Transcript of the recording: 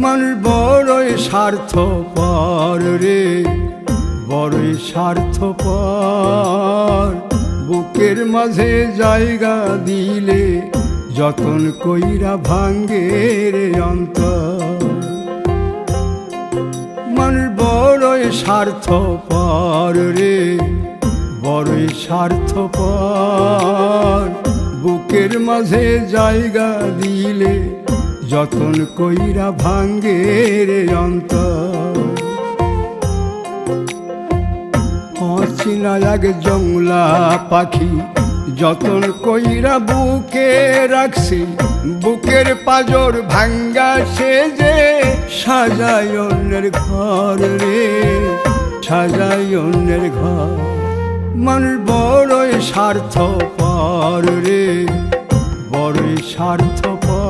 মানুষ বড়ই স্বার্থপর রে, বড়ই স্বার্থপর। বুকের মাঝে জায়গা দিলে যতন কইরা ভাঙ্গে রে অন্তর। মানুষ বড়ই স্বার্থপর রে, বড়ই স্বার্থপর। বুকের মাঝে জায়গা দিলে যতন কইরা ভাঙ্গে রে অন্তর। অচিনা এক জংলা পাখি যতন কইরা বুকে রাখছি, বুকের পাজর ভাঙ্গা সে যে সাজায় অন্যের ঘর রে, সাজায় অন্যের ঘর। মানুষ বড়ই স্বার্থপর রে, বড়ই স্বার্থপর।